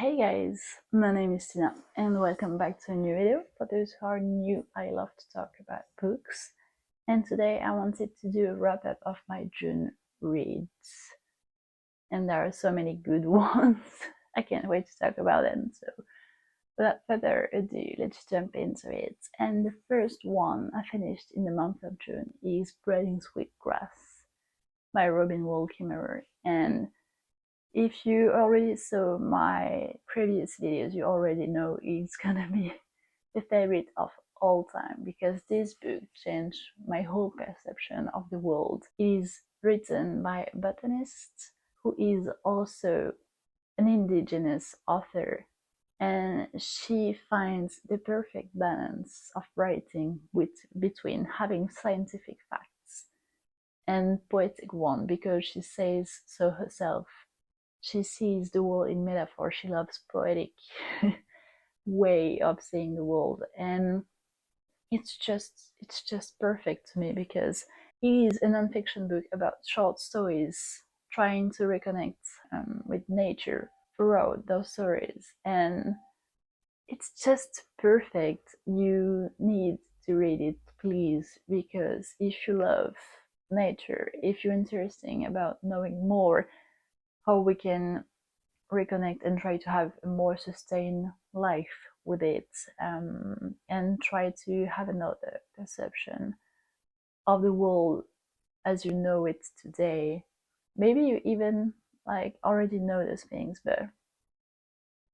Hey guys, my name is Tina and welcome back to a new video. For those who are new, I love to talk about books, and today I wanted to do a wrap up of my June reads. And there are so many good ones. I can't wait to talk about them. So without further ado, let's jump into it. And the first one I finished in the month of June is Bread in Sweetgrass by Robin Wall Kimmerer. And if you already saw my previous videos, you already know it's gonna be the favorite of all time because this book changed my whole perception of the world. It is written by a botanist who is also an indigenous author, and she finds the perfect balance of writing between having scientific facts and poetic one, because she says so herself. She sees the world in metaphor. She loves poetic way of seeing the world, and it's just perfect to me because it is a nonfiction book about short stories trying to reconnect with nature throughout those stories, and it's just perfect. You need to read it, please, because if you love nature, if you're interested about knowing more how we can reconnect and try to have a more sustained life with it, and try to have another perception of the world as you know it today. Maybe you even like already know those things, but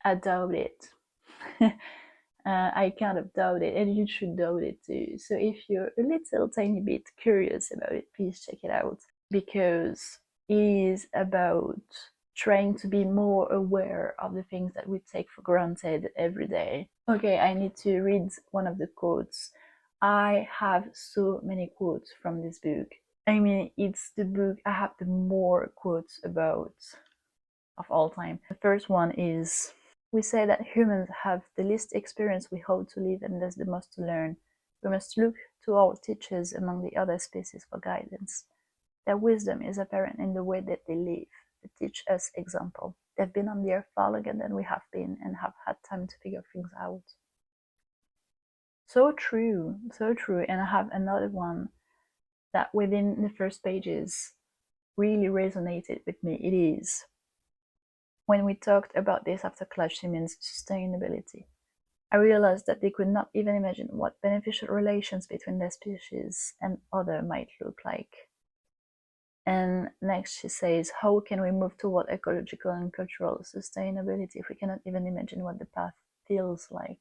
I doubt it. I kind of doubt it, and you should doubt it too. So if you're a little tiny bit curious about it, please check it out, because it is about trying to be more aware of the things that we take for granted every day. Okay, I need to read one of the quotes. I have so many quotes from this book. I mean, it's the book I have the more quotes about of all time. The first one is, we say that humans have the least experience we hope to live and thus the most to learn. We must look to our teachers among the other species for guidance. Their wisdom is apparent in the way that they live. They teach us example. They've been on the earth far longer than we have been and have had time to figure things out. So true, so true. And I have another one that within the first pages really resonated with me. It is, when we talked about this after Clash Siemens sustainability, I realized that they could not even imagine what beneficial relations between their species and other might look like. And next she says, how can we move toward ecological and cultural sustainability if we cannot even imagine what the path feels like?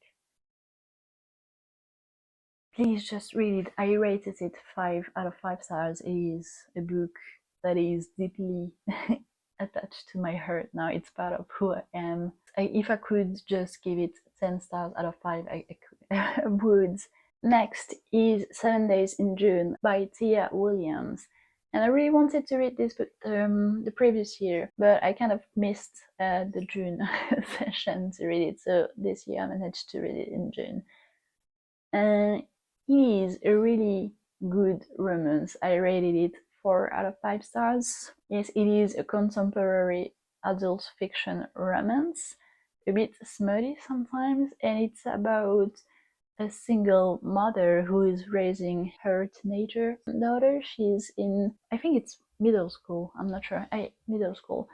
Please just read it. I rated it 5 out of 5 stars. It is a book that is deeply attached to my heart now. It's part of who I am. If I could just give it 10 stars out of 5, I would. Next is 7 Days in June by Tia Williams. And I really wanted to read this book the previous year, but I kind of missed the June session to read it. So this year I managed to read it in June. And it is a really good romance. I rated it 4 out of 5 stars. Yes, it is a contemporary adult fiction romance, a bit smutty sometimes, and it's about a single mother who is raising her teenager daughter. She's in, I think it's middle school, I'm not sure, middle school,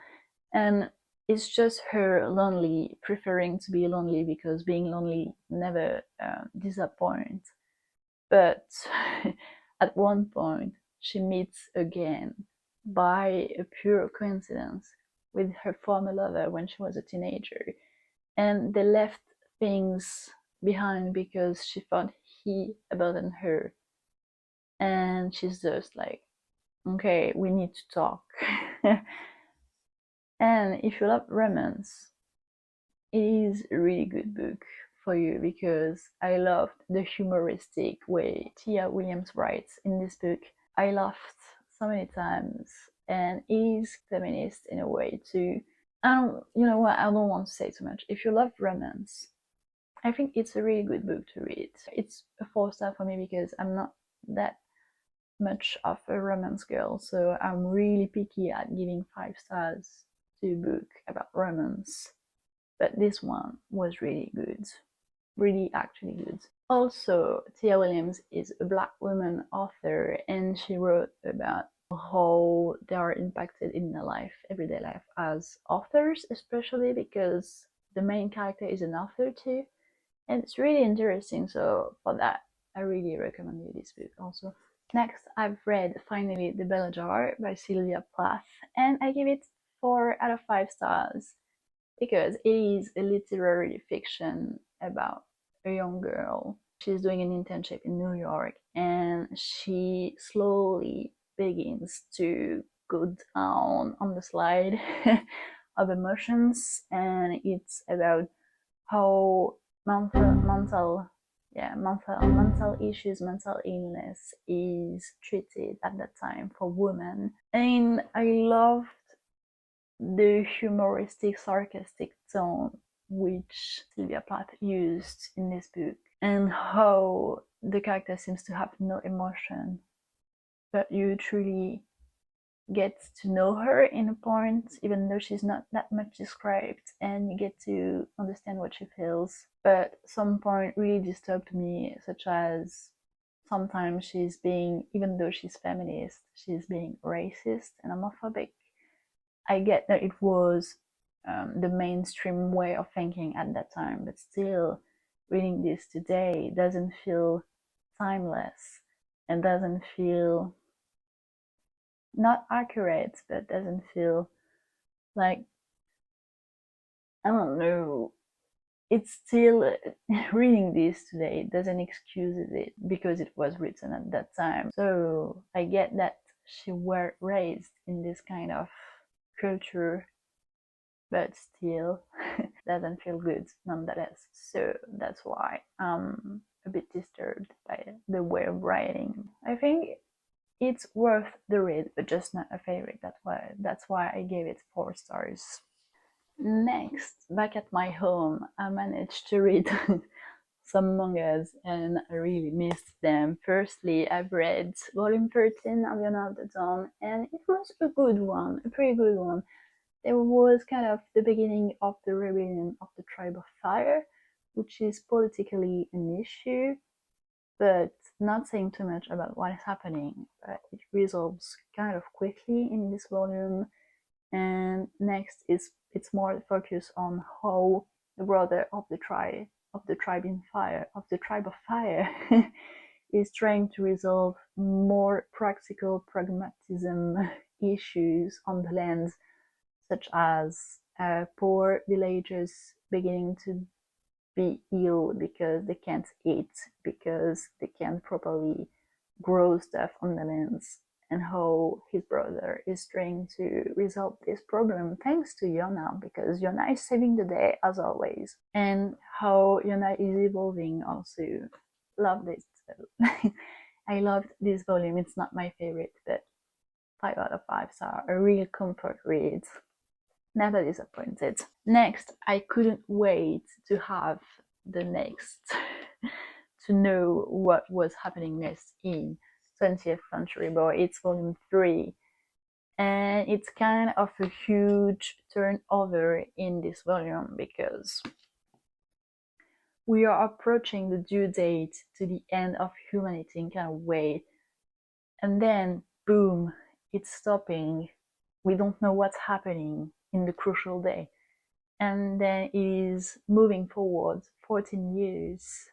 and it's just her lonely, preferring to be lonely because being lonely never disappoints. But at one point she meets again by a pure coincidence with her former lover when she was a teenager, and they left things behind because she thought he abandoned her, and she's just like, okay, we need to talk. And if you love romance, it is a really good book for you, because I loved the humoristic way Tia Williams writes in this book. I laughed so many times, and it is feminist in a way too. You know what, I don't want to say too much. If you love romance, I think it's a really good book to read. It's a 4-star for me because I'm not that much of a romance girl, so I'm really picky at giving 5 stars to a book about romance. but this one was really good, really actually good. Also, Tia Williams is a Black woman author, and she wrote about how they are impacted in their life, everyday life, as authors, especially because the main character is an author too, and it's really interesting. So for that, I really recommend you this book also. Next, I've read finally The Bell Jar by Sylvia Plath, and I give it 4 out of 5 stars because it is a literary fiction about a young girl. She's doing an internship in New York, and she slowly begins to go down on the slide of emotions, and it's about how mental issues, mental illness is treated at that time for women. And I loved the humoristic, sarcastic tone which Sylvia Plath used in this book, and how the character seems to have no emotion, but you truly get to know her in a point, even though she's not that much described, and you get to understand what she feels. But some point really disturbed me, such as sometimes she's being, even though she's feminist, she's being racist and homophobic. I get that it was the mainstream way of thinking at that time, but still, reading this today doesn't feel timeless and doesn't feel not accurate, but doesn't feel like, I don't know. It's still reading this today doesn't excuse it because it was written at that time. So I get that she were raised in this kind of culture, but still doesn't feel good nonetheless. So that's why I'm a bit disturbed by the way of writing. I think it's worth the read, but just not a favorite. That's why I gave it 4 stars. Next, back at my home, I managed to read some mangas and I really missed them. Firstly, I've read volume 13 of Yona of the Dawn, and it was a good one, a pretty good one. It was kind of the beginning of the rebellion of the Tribe of Fire, which is politically an issue, but not saying too much about what is happening. But it resolves kind of quickly in this volume. And next is it's more focused on how the brother of the tribe of fire is trying to resolve more practical pragmatism issues on the land, such as poor villagers beginning to be ill because they can't eat, because they can't properly grow stuff on the lands, and how his brother is trying to resolve this problem thanks to Yona, because Yona is saving the day as always, and how Yona is evolving also. Loved it. I loved this volume. It's not my favorite, but 5 out of 5 stars. A real comfort read. Never disappointed. Next, I couldn't wait to have the next, to know what was happening next in 20th Century Boy. It's volume 3, and it's kind of a huge turnover in this volume because we are approaching the due date to the end of humanity in kind of way, and then boom, it's stopping. We don't know what's happening in the crucial day, and then it is moving forward 14 years,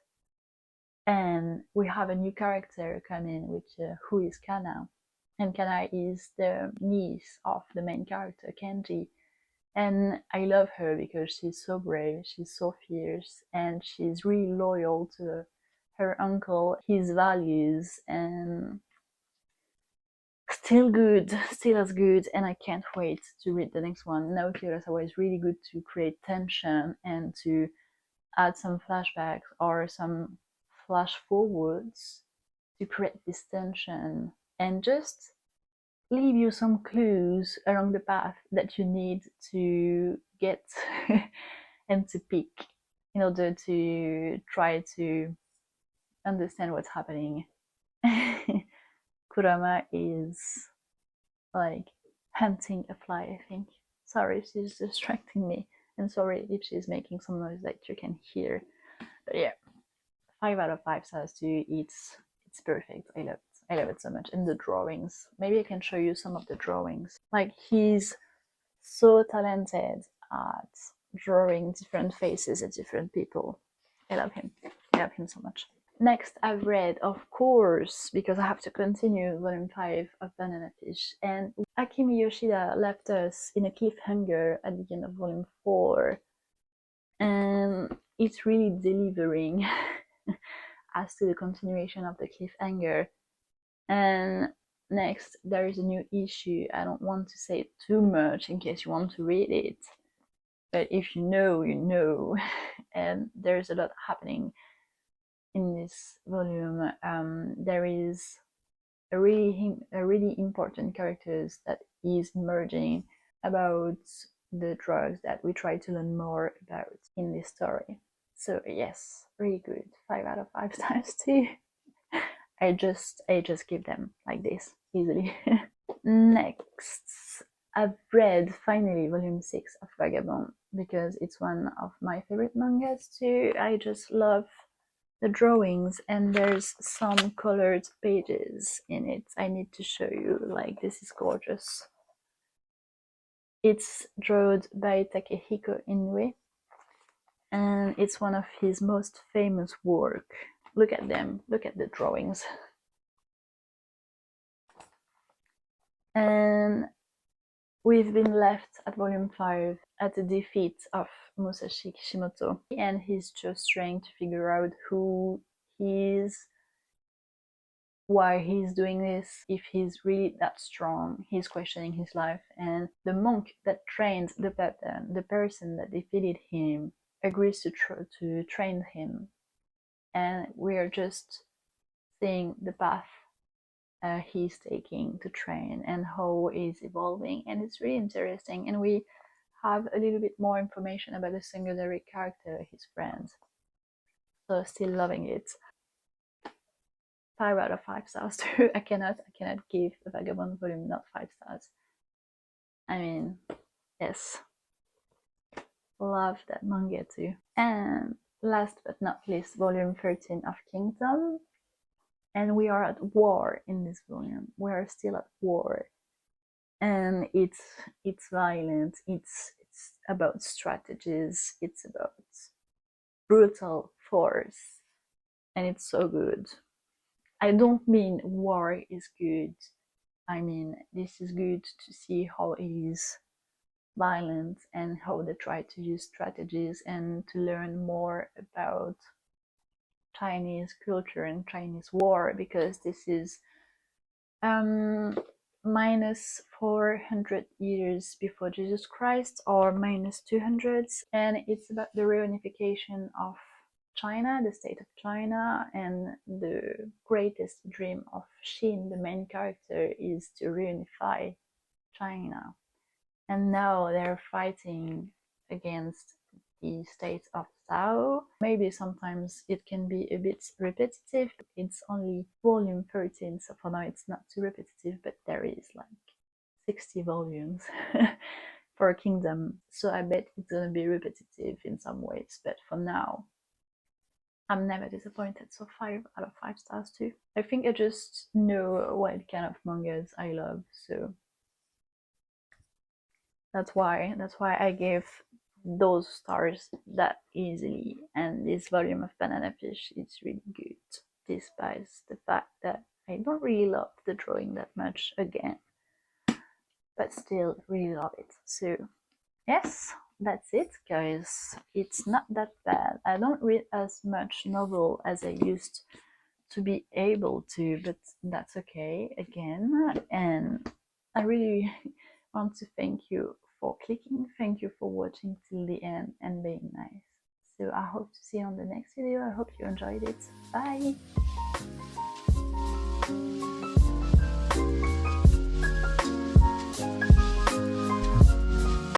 and we have a new character coming, which who is Kana, and Kana is the niece of the main character Kenji, and I love her because she's so brave, she's so fierce, and she's really loyal to her uncle, his values, and still good, still as good, and I can't wait to read the next one. Naoki Urasawa is really good to create tension and to add some flashbacks or some flash forwards to create this tension and just leave you some clues along the path that you need to get and to pick in order to try to understand what's happening. Kurama is like hunting a fly, I think. Sorry, she's distracting me. And sorry if she's making some noise that you can hear. But yeah, 5 out of 5 stars too. It's perfect. I love it. I love it so much. And the drawings. Maybe I can show you some of the drawings. Like, he's so talented at drawing different faces at different people. I love him. I love him so much. Next, I've read, of course, because I have to continue volume 5 of Banana Fish, and Akimi Yoshida left us in a cliffhanger at the end of volume 4, and it's really delivering as to the continuation of the cliffhanger. And next, there is a new issue. I don't want to say too much in case you want to read it, but if you know, you know. And there's a lot happening in this volume. There is a really important characters that is emerging about the drugs that we try to learn more about in this story. So yes, really good. 5 out of 5 stars too. I just give them like this easily. Next, I've read finally volume 6 of Vagabond because it's one of my favorite mangas too. I just love the drawings, and there's some colored pages in it. I need to show you. Like, this is gorgeous. It's drawn by Takehiko Inoue, and it's one of his most famous work. Look at them. Look at the drawings. And we've been left at volume 5 at the defeat of Musashi Kishimoto, and he's just trying to figure out who he is, why he's doing this, if he's really that strong. He's questioning his life, and the monk that trains the person that defeated him, agrees to train him, and we're just seeing the path he's taking to train and how he's evolving, and it's really interesting. And we have a little bit more information about the secondary character, his friends. So still loving it. 5 out of 5 stars too. I cannot give the Vagabond volume not 5 stars. I mean, yes, love that manga too. And last but not least, volume 13 of Kingdom. And we are at war in this volume. We are still at war, and it's violent. It's about strategies. It's about brutal force, and it's so good. I don't mean war is good. I mean, this is good to see how it is violent and how they try to use strategies, and to learn more about Chinese culture and Chinese war, because this is minus 400 years before Jesus Christ, or minus 200s, and it's about the reunification of China, the state of China, and the greatest dream of Shin, the main character, is to reunify China. And now they're fighting against the state of Tao. Maybe sometimes it can be a bit repetitive. It's only volume 13, so for now it's not too repetitive, but there is like 60 volumes for Kingdom, so I bet it's gonna be repetitive in some ways, but for now I'm never disappointed. So 5 out of 5 stars too. I think I just know what kind of mangas I love, so that's why I gave those stars that easily. And this volume of Banana Fish is really good, despite the fact that I don't really love the drawing that much again, but still really love it. So yes, that's it, guys. It's not that bad. I don't read as much novel as I used to be able to, but that's okay again. And I really want to thank you for clicking. Thank you for watching till the end and being nice. So I hope to see you on the next video. I hope you enjoyed it. Bye.